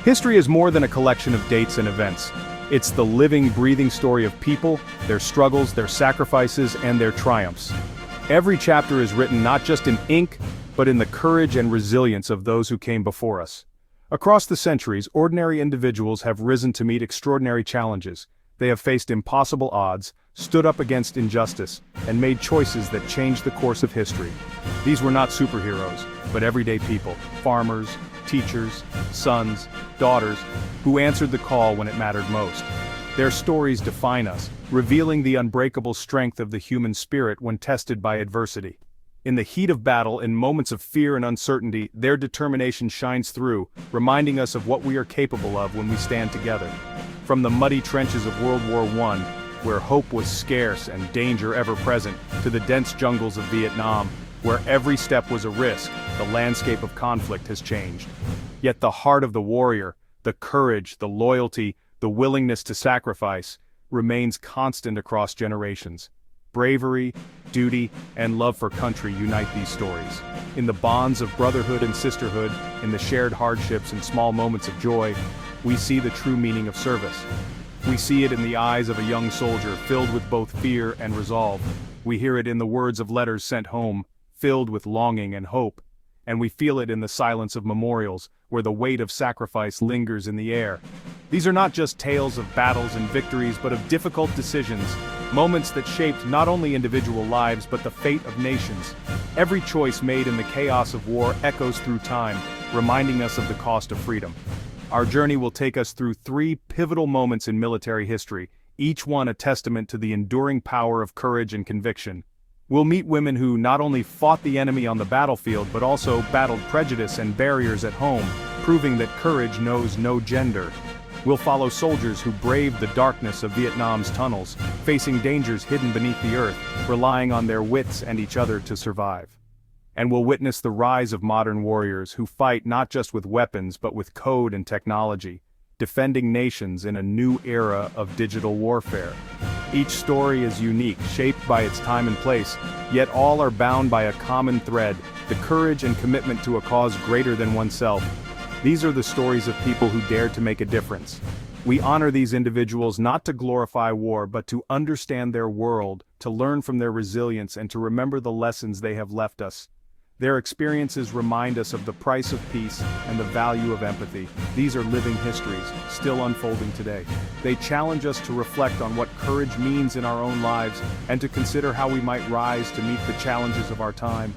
History is more than a collection of dates and events. It's the living, breathing story of people, their struggles, their sacrifices, and their triumphs. Every chapter is written not just in ink, but in the courage and resilience of those who came before us. Across the centuries, ordinary individuals have risen to meet extraordinary challenges. They have faced impossible odds, stood up against injustice, and made choices that changed the course of history. These were not superheroes, but everyday people, farmers, teachers, sons, daughters, who answered the call when it mattered most. Their stories define us, revealing the unbreakable strength of the human spirit when tested by adversity. In the heat of battle, in moments of fear and uncertainty, their determination shines through, reminding us of what we are capable of when we stand together. From the muddy trenches of World War I, where hope was scarce and danger ever present, to the dense jungles of Vietnam, where every step was a risk, the landscape of conflict has changed. Yet the heart of the warrior, the courage, the loyalty, the willingness to sacrifice, remains constant across generations. Bravery, duty, and love for country unite these stories. In the bonds of brotherhood and sisterhood, in the shared hardships and small moments of joy, we see the true meaning of service. We see it in the eyes of a young soldier filled with both fear and resolve. We hear it in the words of letters sent home, filled with longing and hope. And we feel it in the silence of memorials, where the weight of sacrifice lingers in the air. These are not just tales of battles and victories, but of difficult decisions, moments that shaped not only individual lives but the fate of nations. Every choice made in the chaos of war echoes through time, reminding us of the cost of freedom. Our journey will take us through 3 pivotal moments in military history, each one a testament to the enduring power of courage and conviction. We'll meet women who not only fought the enemy on the battlefield but also battled prejudice and barriers at home, proving that courage knows no gender. We'll follow soldiers who braved the darkness of Vietnam's tunnels, facing dangers hidden beneath the earth, relying on their wits and each other to survive. And we'll witness the rise of modern warriors who fight not just with weapons but with code and technology, defending nations in a new era of digital warfare. Each story is unique, shaped by its time and place, yet all are bound by a common thread, the courage and commitment to a cause greater than oneself. These are the stories of people who dared to make a difference. We honor these individuals not to glorify war but to understand their world, to learn from their resilience and to remember the lessons they have left us. Their experiences remind us of the price of peace and the value of empathy. These are living histories, still unfolding today. They challenge us to reflect on what courage means in our own lives and to consider how we might rise to meet the challenges of our time.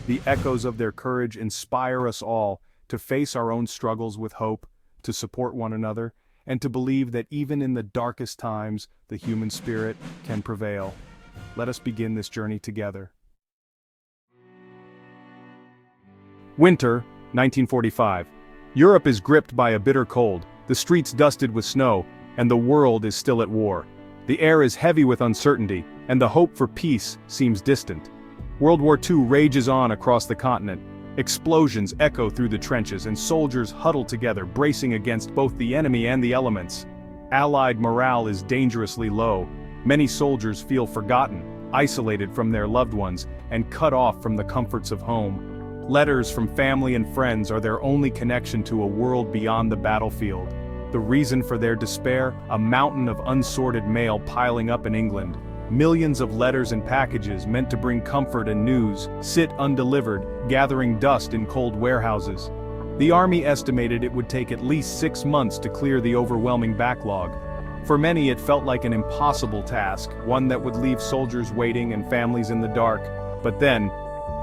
The echoes of their courage inspire us all to face our own struggles with hope, to support one another, and to believe that even in the darkest times, the human spirit can prevail. Let us begin this journey together. Winter, 1945. Europe is gripped by a bitter cold, the streets dusted with snow, and the world is still at war. The air is heavy with uncertainty, and the hope for peace seems distant. World War II rages on across the continent. Explosions echo through the trenches and soldiers huddle together, bracing against both the enemy and the elements. Allied morale is dangerously low. Many soldiers feel forgotten, isolated from their loved ones, and cut off from the comforts of home. Letters from family and friends are their only connection to a world beyond the battlefield. The reason for their despair? A mountain of unsorted mail piling up in England. Millions of letters and packages meant to bring comfort and news sit undelivered, gathering dust in cold warehouses. The army estimated it would take at least 6 months to clear the overwhelming backlog. For many it felt like an impossible task, one that would leave soldiers waiting and families in the dark. But then,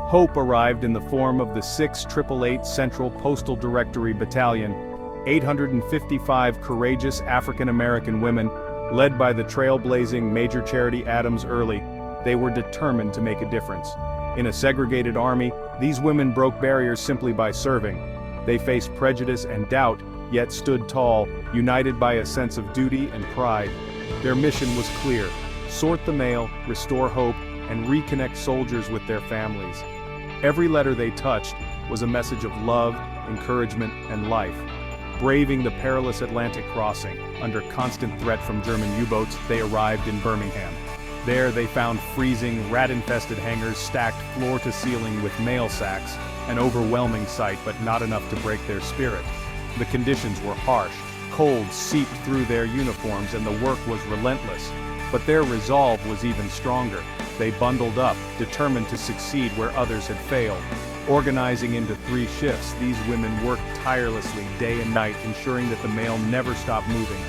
hope arrived in the form of the 688 Central Postal Directory Battalion, 855 courageous African-American women, led by the trailblazing Major Charity Adams Early. They were determined to make a difference. In a segregated army, these women broke barriers simply by serving. They faced prejudice and doubt, yet stood tall, united by a sense of duty and pride. Their mission was clear: sort the mail, restore hope, and reconnect soldiers with their families. Every letter they touched was a message of love, encouragement, and life. Braving the perilous Atlantic crossing, under constant threat from German U-boats, they arrived in Birmingham. There they found freezing, rat-infested hangars stacked floor to ceiling with mail sacks, an overwhelming sight but not enough to break their spirit. The conditions were harsh, cold seeped through their uniforms and the work was relentless. But their resolve was even stronger. They bundled up, determined to succeed where others had failed. Organizing into 3 shifts, these women worked tirelessly day and night, ensuring that the mail never stopped moving.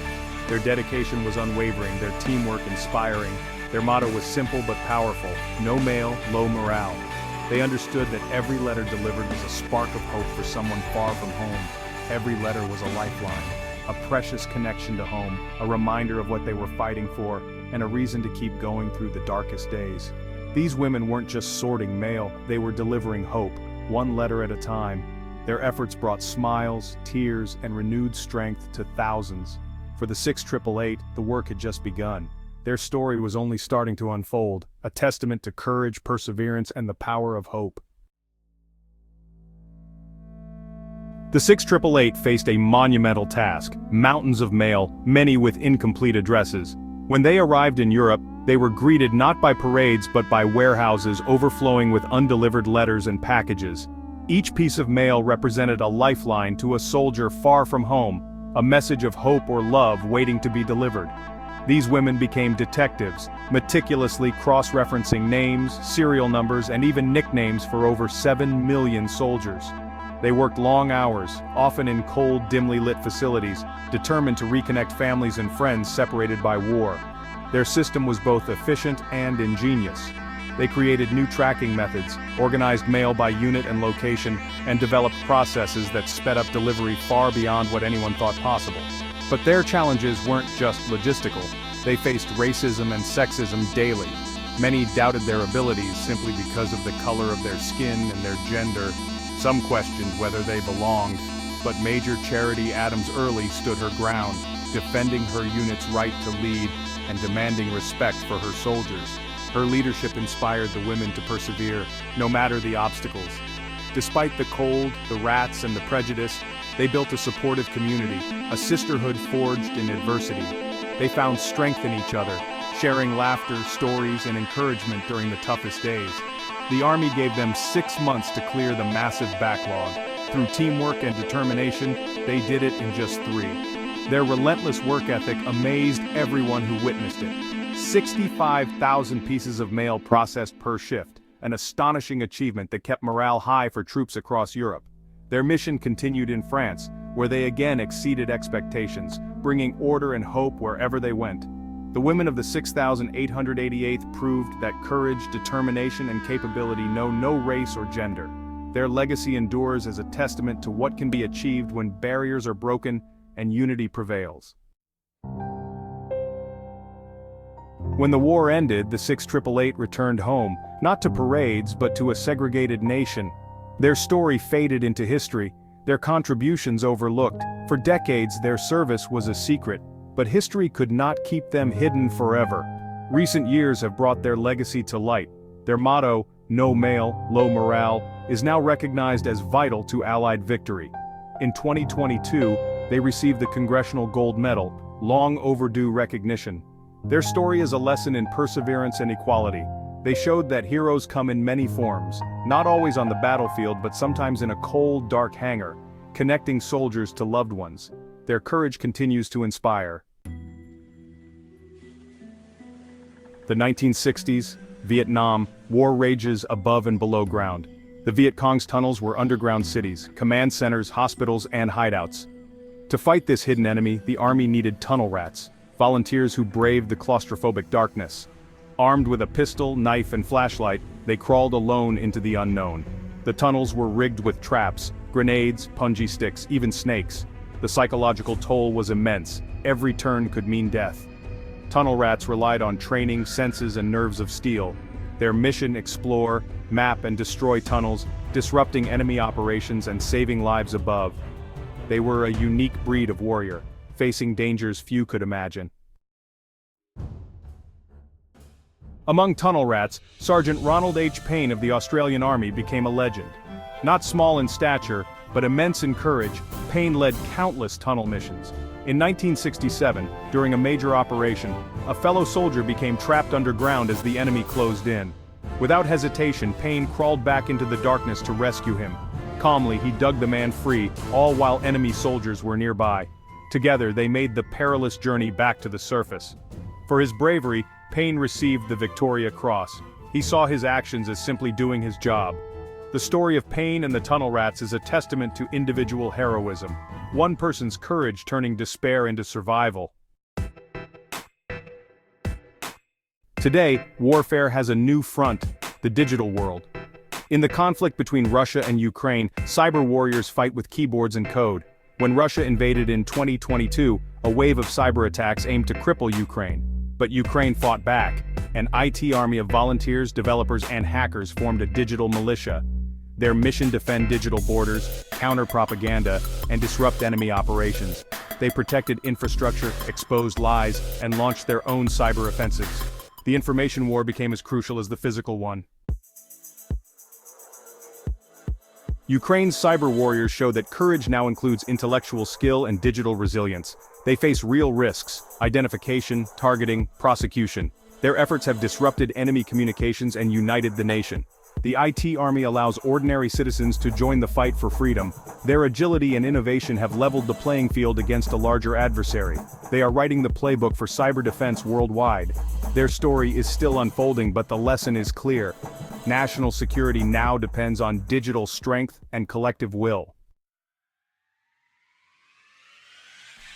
Their dedication was unwavering, their teamwork inspiring. Their motto was simple but powerful: no mail, low morale. They understood that every letter delivered was a spark of hope for someone far from home. Every letter was a lifeline, a precious connection to home, a reminder of what they were fighting for, and a reason to keep going through the darkest days. These women weren't just sorting mail, they were delivering hope, one letter at a time. Their efforts brought smiles, tears, and renewed strength to thousands. For the 6888, the work had just begun. Their story was only starting to unfold, a testament to courage, perseverance, and the power of hope. The 6888 faced a monumental task: mountains of mail, many with incomplete addresses. When they arrived in Europe, they were greeted not by parades but by warehouses overflowing with undelivered letters and packages. Each piece of mail represented a lifeline to a soldier far from home, a message of hope or love waiting to be delivered. These women became detectives, meticulously cross-referencing names, serial numbers, and even nicknames for over 7 million soldiers. They worked long hours, often in cold, dimly lit facilities, determined to reconnect families and friends separated by war. Their system was both efficient and ingenious. They created new tracking methods, organized mail by unit and location, and developed processes that sped up delivery far beyond what anyone thought possible. But their challenges weren't just logistical. They faced racism and sexism daily. Many doubted their abilities simply because of the color of their skin and their gender. Some questioned whether they belonged, but Major Charity Adams Early stood her ground, defending her unit's right to lead and demanding respect for her soldiers. Her leadership inspired the women to persevere, no matter the obstacles. Despite the cold, the rats, and the prejudice, they built a supportive community, a sisterhood forged in adversity. They found strength in each other, sharing laughter, stories, and encouragement during the toughest days. The Army gave them 6 months to clear the massive backlog. Through teamwork and determination, they did it in just 3. Their relentless work ethic amazed everyone who witnessed it. 65,000 pieces of mail processed per shift, an astonishing achievement that kept morale high for troops across Europe. Their mission continued in France, where they again exceeded expectations, bringing order and hope wherever they went. The women of the 6888th proved that courage, determination, and capability know no race or gender. Their legacy endures as a testament to what can be achieved when barriers are broken and unity prevails. When the war ended, the 6888 returned home, not to parades but to a segregated nation. Their story faded into history, their contributions overlooked. For decades, their service was a secret, but history could not keep them hidden forever. Recent years have brought their legacy to light. Their motto, "No mail, low morale," is now recognized as vital to Allied victory. In 2022, they received the Congressional Gold Medal, long overdue recognition. Their story is a lesson in perseverance and equality. They showed that heroes come in many forms, not always on the battlefield but sometimes in a cold, dark hangar, connecting soldiers to loved ones. Their courage continues to inspire. The 1960s, Vietnam, war rages above and below ground. The Viet Cong's tunnels were underground cities, command centers, hospitals, and hideouts. To fight this hidden enemy, the Army needed tunnel rats, volunteers who braved the claustrophobic darkness. Armed with a pistol, knife, and flashlight, they crawled alone into the unknown. The tunnels were rigged with traps, grenades, punji sticks, even snakes. The psychological toll was immense. Every turn could mean death. Tunnel rats relied on training, senses, and nerves of steel. Their mission: explore, map, and destroy tunnels, disrupting enemy operations and saving lives above. They were a unique breed of warrior, facing dangers few could imagine. Among tunnel rats, Sergeant Ronald H. Payne of the Australian Army became a legend. Not small in stature, but immense in courage, Payne led countless tunnel missions. In 1967, during a major operation, a fellow soldier became trapped underground as the enemy closed in. Without hesitation, Payne crawled back into the darkness to rescue him. Calmly, he dug the man free, all while enemy soldiers were nearby. Together, they made the perilous journey back to the surface. For his bravery, Payne received the Victoria Cross. He saw his actions as simply doing his job. The story of Payne and the tunnel rats is a testament to individual heroism, one person's courage turning despair into survival. Today, warfare has a new front, the digital world. In the conflict between Russia and Ukraine, cyber warriors fight with keyboards and code. When Russia invaded in 2022, a wave of cyber attacks aimed to cripple Ukraine. But Ukraine fought back. An IT army of volunteers, developers, and hackers formed a digital militia. Their mission: defend digital borders, counter propaganda, and disrupt enemy operations. They protected infrastructure, exposed lies, and launched their own cyber offensives. The information war became as crucial as the physical one. Ukraine's cyber warriors show that courage now includes intellectual skill and digital resilience. They face real risks: identification, targeting, prosecution. Their efforts have disrupted enemy communications and united the nation. The IT army allows ordinary citizens to join the fight for freedom. Their agility and innovation have leveled the playing field against a larger adversary. They are writing the playbook for cyber defense worldwide. Their story is still unfolding, but the lesson is clear. National security now depends on digital strength and collective will.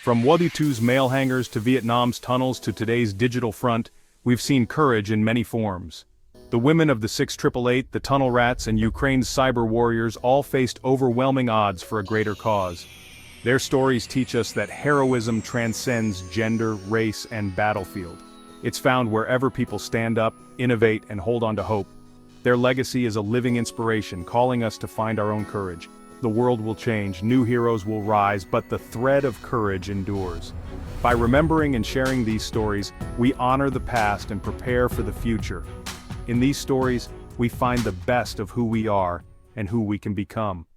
From Mobutu's mail hangers to Vietnam's tunnels to today's digital front, we've seen courage in many forms. The women of the 6888, the tunnel rats, and Ukraine's cyber warriors all faced overwhelming odds for a greater cause. Their stories teach us that heroism transcends gender, race, and battlefield. It's found wherever people stand up, innovate, and hold on to hope. Their legacy is a living inspiration, calling us to find our own courage. The world will change, new heroes will rise, but the thread of courage endures. By remembering and sharing these stories, we honor the past and prepare for the future. In these stories, we find the best of who we are and who we can become.